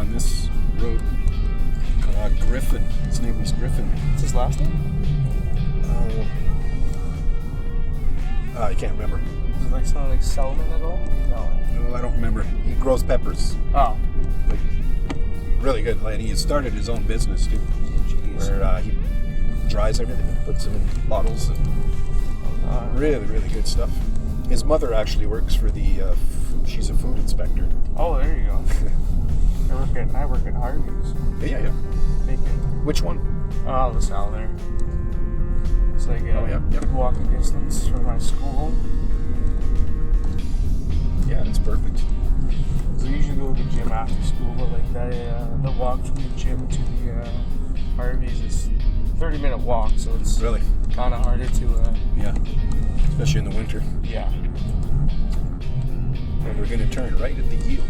on this road. Griffin. His name was Griffin. What's his last name? I can't remember. Is it like something like Selman at all? No, I don't remember. He grows peppers. Oh. Like, really good. Like, he started his own business too. Jeez. Where he dries everything and puts them in bottles. And really, really good stuff. His mother actually works for the. She's a food inspector. Oh, there you go. I work at Harvey's. Yeah. Bacon. Which one? Oh, the cell there. It's like a good walking distance from my school. Yeah, it's perfect. So I usually go to the gym after school, but like the walk from the gym to the Harvey's is 30-minute walk, so it's really kind of harder to. Yeah, especially in the winter. Yeah. And we're going to turn right at the yield.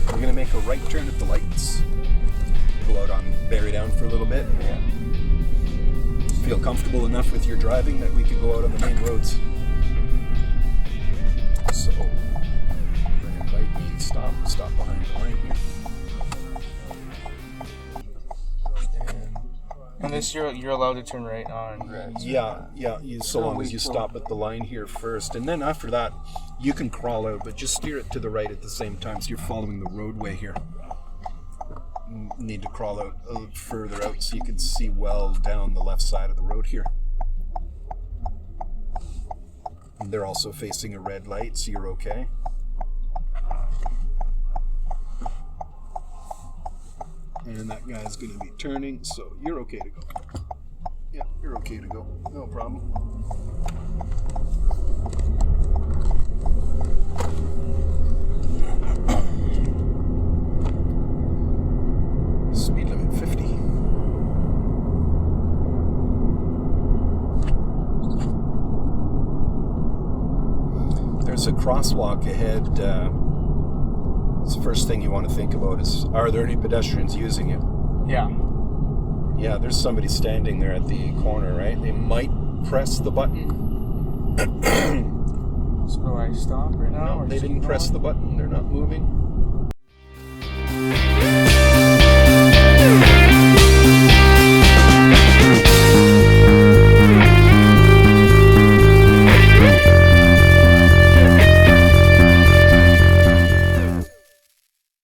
We're going to make a right turn at the lights. Go out on Barry Down for a little bit. Yeah. Feel comfortable enough with your driving that we could go out on the main roads. So, red light means stop behind the line here. And this you're allowed to turn right on. Yeah. So long as you stop at the line here first, and then after that, you can crawl out, but just steer it to the right at the same time, so you're following the roadway here. You need to crawl out a little further out so you can see well down the left side of the road here. And they're also facing a red light, so you're okay. And that guy's going to be turning, so you're okay to go. Yeah, you're okay to go. No problem. Speed limit 50. There's a crosswalk ahead. It's the first thing you want to think about is, are there any pedestrians using it? Yeah. Yeah, there's somebody standing there at the corner, right? They might press the button. So do I stop right now? No, they didn't press the button. They're not moving.